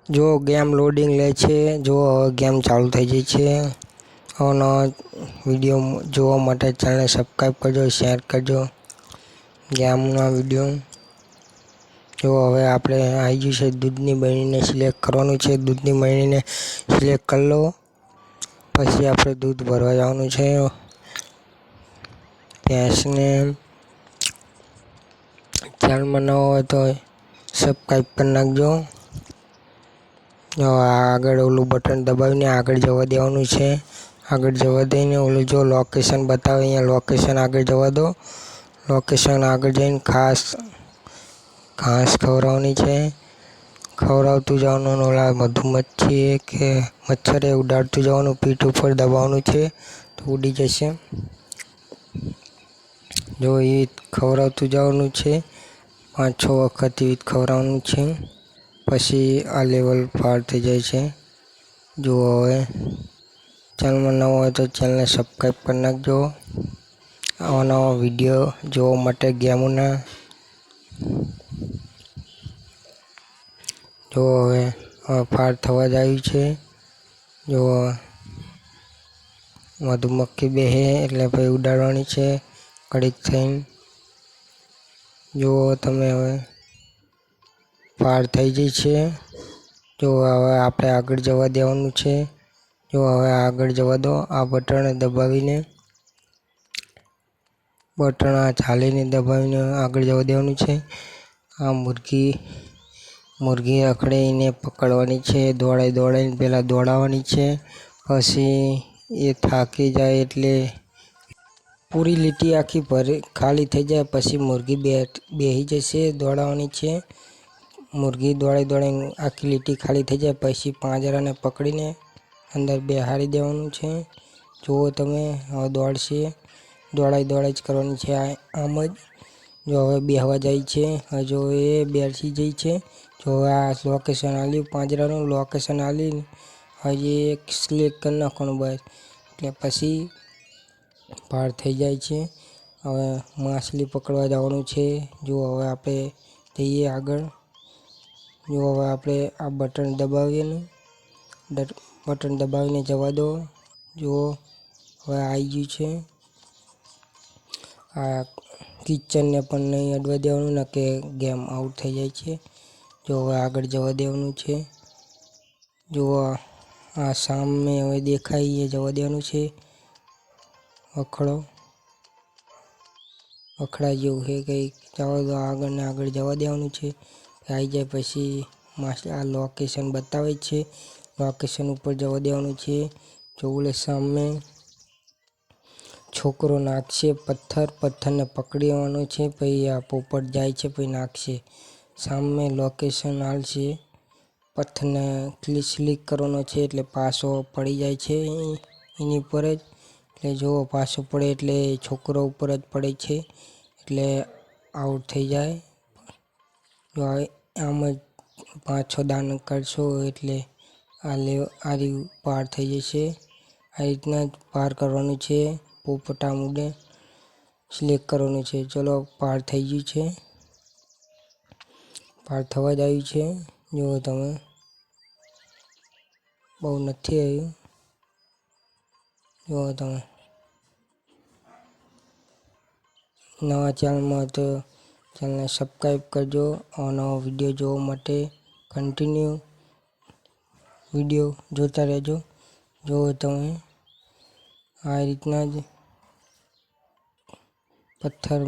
જો game loading લે છે, જો હવે ગેમ ચાલુ થઈ ગઈ છે. નવા વિડીયો જોવા માટે ચેનલને સબસ્ક્રાઈબ કરજો, શેર કરજો ગેમના વિડીયો. જો હવે આપણે આવી ગયું છે દૂધની બરણીને સિલેક્ટ કરવાનું છે. દૂધની બરણીને સિલેક્ટ કરી લો, પછી આપણે દૂધ ભરવા જવાનું છે. ભેંસને ચેનલમાં ન હોય તો સબસ્ક્રાઈબ કરી નાખજો. આગળ ઓલું બટન દબાવીને આગળ જવા દેવાનું છે. આગળ જવા દઈને ઓલું જો લોકેશન બતાવે અહીંયા લોકેશન આગળ જવા દો. લોકેશન આગળ જઈને ઘાસ ખવડાવવાની છે. ખવડાવતું જવાનું. ઓલા મધુમક્ખી કે મચ્છરે ઉડાડતું જવાનું. પીઠ ઉપર દબાવવાનું છે તો ઉડી જશે. જો એ ખવડાવતું જવાનું છે. 5-6 વખત એ ખવડાવવાનું છે. પછી આ લેવલ પાર થઈ જાય છે. જો હવે ચેનલમાં ન હોય તો ચેનલને સબસ્ક્રાઈબ કરી નાખજો. આવા નવા વિડીયો જોવા માટે ગેમોના. જો હવે પાર થવા જ આવ્યું છે. જો મધુમક્ખી બેસે એટલે પછી ઉડાડવાની છે ઘડીક થઈને. જો તમે હવે પાર થઈ ગઈ છે. જો હવે આપણે આગળ જવા દેવાનું છે. જો હવે આગળ જવા દો. આ બટન દબાવીને ચાલીને દબાવીને આગળ જવા દેવાનું છે. આ મુરગી અકળે એને પકડવાની છે. દોડાઈને પહેલાં દોડાવવાની છે. પછી એ થાકી જાય એટલે પૂરી લીટી આખી ખાલી થઈ જાય પછી મુરગી બેસી જશે. દોડાવવાની છે. મુરગી દોડાઈને આખી લીટી ખાલી થઈ જાય પછી પાંજરાને પકડીને અંદર બેસાડી દેવાનું છે. જુઓ તમે હવે દોડશે. દોડાઈ જ કરવાની છે આમ જ. જો હવે બેસવા જાય છે. જો એ બેસી જાય છે. જો હવે આ લોકેશન આલ્યું પાંજરાનું લોકેશન આલીને હજી એક સિલેક્ટ કરી નાખવાનું બસ એટલે પછી પાર થઈ જાય છે. હવે માછલી પકડવા જવાનું છે. જો હવે આપણે જઈએ આગળ. જો હવે આપણે આ બટન દબાવીને જવા દો. જુઓ હવે આવી ગયું છે. આ કિચનને પણ નહીં અડવા દેવાનું ને કે ગેમ આઉટ થઈ જાય છે. જો હવે આગળ જવા દેવાનું છે. જુઓ આ સામે હવે દેખાય એ જવા દેવાનું છે. અખડા જેવું છે કંઈક જવા દો. આગળ ને આગળ જવા દેવાનું છે. આવી જાય પછી આ લોકેશન બતાવે છે. લોકેશન ઉપર જવા દેવાનું છે. જો સામે છોકરો નાખશે પથ્થરને પકડી લેવાનો છે. પછી આ પોપટ જાય છે પછી નાખશે. સામે લોકેશન આલશે. પથ્થરને ક્લિક કરવાનો છે એટલે પાછો પડી જાય છે એની ઉપર જ. એટલે જો પાછો પડે એટલે છોકરો ઉપર જ પડે છે એટલે આઉટ થઈ જાય. જો આમ જ 5-6 દાન કરશો એટલે આ પાર થઈ જશે. આ રીતના જ પાર કરવાનું છે. પોપટા ઉડે સિલેક્ટ કરવાનું છે. ચલો પાર થઈ ગયું છે. પાર થવા જ આવ્યું છે. જુઓ તમે બહુ નથી આવ્યું. જુઓ તમે નવા ચેનલમાં તો ચેનલને સબસ્ક્રાઈબ કરજો. નવા વિડીયો જોવા માટે કન્ટિન્યુ વિડીયો જોતા રહેજો. જુઓ તમે આ રીતના જ પથ્થર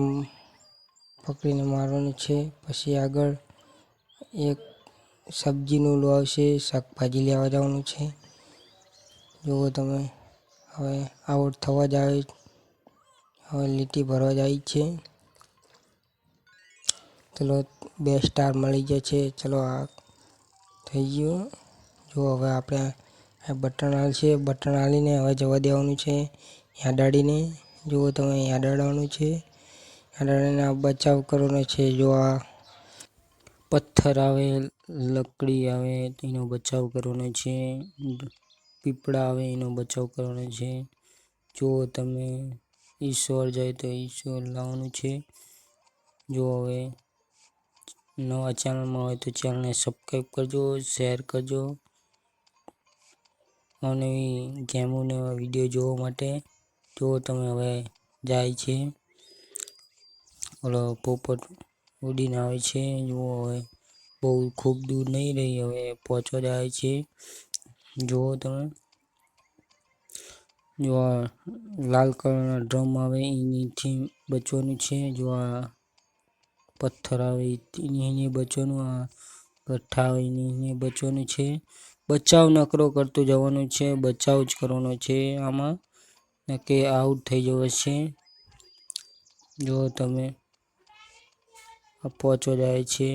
પકડીને મારવાનું છે. પછી આગળ એક સબ્જીનું ઓલું આવશે. શાકભાજી લેવા જવાનું છે. જુઓ તમે હવે આઉટ થવા જ આવે. હવે લીટી ભરવા જાય છે. ચલો 2 સ્ટાર મળી જાય છે. ચલો આ થઈ ગયું. જો હવે આપણે આ બટન આલશે. બટન આલીને હવે જવા દેવાનું છે. યાડાડીને જુઓ તમે યાડાડવાનું છે. યાડાડીને આ બચાવ કરવાનો છે. જો આ પથ્થર આવે, લકડી આવે એનો બચાવ કરવાનો છે. પીપળા આવે એનો બચાવ કરવાનો છે. જો તમે ઈશ્વર જાય તો ઈશ્વર લાવવાનું છે. જો હવે નવા ચેનલમાં હોય તો ચેનલને સબસ્ક્રાઈબ કરજો, શેર કરજો. નવી ગેમોને વિડીયો જોવા માટે જો તમે હવે જાય છે ઓલો પોપટ ઉડીને આવે છે. જુઓ હવે બહુ ખૂબ દૂર નહીં રહી, હવે પહોંચવા જાય છે. જુઓ તમે જો આ લાલ કલરના ડ્રમ આવે એનીથી બચવાનું છે. જો આ પથ્થર આવે એની બચવાનું, આ ગઠ્ઠા આવે એની બચવાનું છે. બચાવ નકરો કરતું જવાનું છે, બચાવ જ કરવાનો છે આમાં, કે આઉટ થઈ જવા છે. જો તમે આ પહોંચો જાય છે.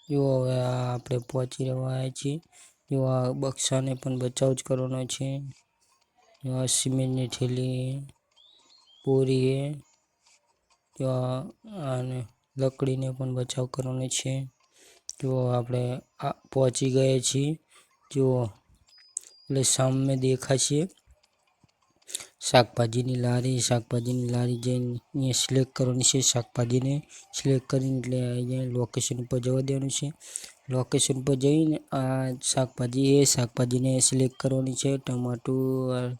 જો હવે આપણે પહોંચી રહ્યા છીએ. જો આ બક્સાને પણ બચાવ જ કરવાનો છે. જો આ સિમેન્ટની થેલી બોરી જો આને લકડીને પણ બચાવ કરવાનો છે. જો આપણે પહોંચી ગયા છીએ. જો એટલે સામે દેખાશે શાકભાજીની લારી જઈને અહીંયા સિલેક્ટ કરવાની છે. શાકભાજીને સિલેક્ટ કરીને એટલે અહીંયા લોકેશન ઉપર જવા દેવાનું છે. લોકેશન ઉપર જઈને આ શાકભાજીને સિલેક્ટ કરવાની છે. ટમાટું,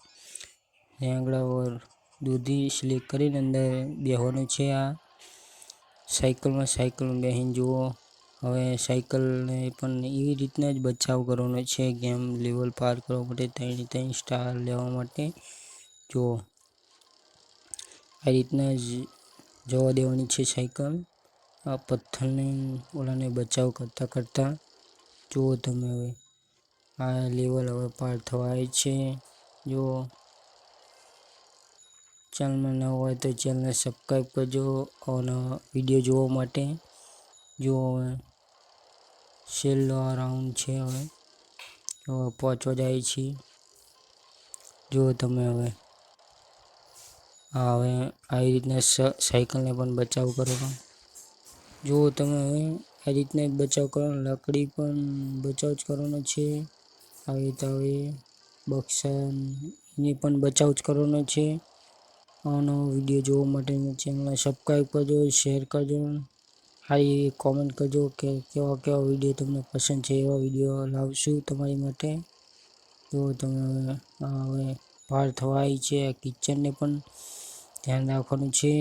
રીંગણા ઓર દૂધી સિલેક્ટ કરીને અંદર બેસવાનું છે. આ સાયકલમાં બેસીને જુઓ હવે સાયકલને પણ એવી રીતના જ બચાવ કરવાનો છે. ગેમ લેવલ પાર કરવા માટે 3 સ્ટાર લેવા માટે જો આ રીતના જ જવા દેવાની છે સાયકલ. આ પથ્થરને ઓલાને બચાવ કરતા જુઓ તમે હવે આ લેવલ હવે પાર થવા આવે છે. જો ચેનલમાં ન હોય તો ચેનલને સબસ્ક્રાઈબ કરજો અને વિડીયો જોવા માટે. જો હવે છેલ્લો રાઉન્ડ છે. હવે પહોંચવા જાય છે. જો તમે હવે આવી રીતના સાયકલને પણ બચાવ કરવાનો. જો તમે હવે આ રીતના બચાવ કરવાનો, લકડી પણ બચાવ જ કરવાનો છે. આવી તો હવે બક્સાને પણ બચાવ જ કરવાનો છે. આનો વિડીયો જોવા માટે ચેનલને સબસ્ક્રાઈબ કરજો, શેર કરજો, હારી કોમેન્ટ કરજો કે કેવા વિડીયો તમને પસંદ છે. એવા વિડીયો લાવશું તમારી માટે. જો તમે હવે પાર થવા આવી છે. કિચનને પણ ધ્યાન રાખવાનું છે.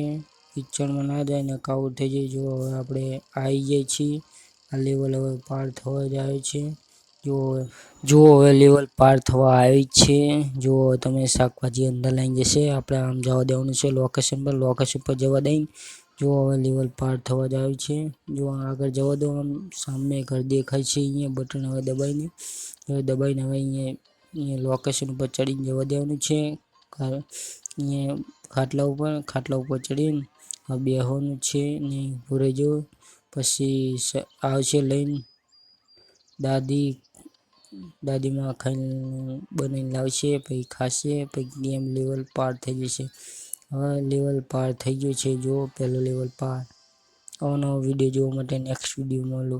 કિચનમાં ના જાય ને આઉટ થઈ જાય. જો હવે આપણે આવી જાય છીએ. આ લેવલ હવે પાર થવા જાય છે. જો હવે લેવલ પાર થવા આવી છે. જો તમે શાકભાજી અંદર લઈને જશે. આપણે આમ જવા દેવાનું છે લોકેશન પર જવા દઈ. જો હવે લેવલ પાર થવા જાય છે. જો આગળ જવા દો. આમ સામે ઘર દેખાય છે. અહીંયા બટન હવે દબાઈને હવે અહીંયા લોકેશન ઉપર ચડીને જવા દેવાનું છે. અહીંયા ખાટલા ઉપર ચડીને બેસવાનું છે ને ઊભું રહેજો. પછી આવશે લઈને દાદીમાં ખાઈને બનાવીને લાવશે, પછી ખાશે, પછી ગેમ લેવલ પાર થઈ જશે. હવે લેવલ પાર થઈ ગયું છે. જો પહેલો લેવલ પાર. આવો નવો વિડીયો જોવા માટે નેક્સ્ટ વિડીયોમાં મળો.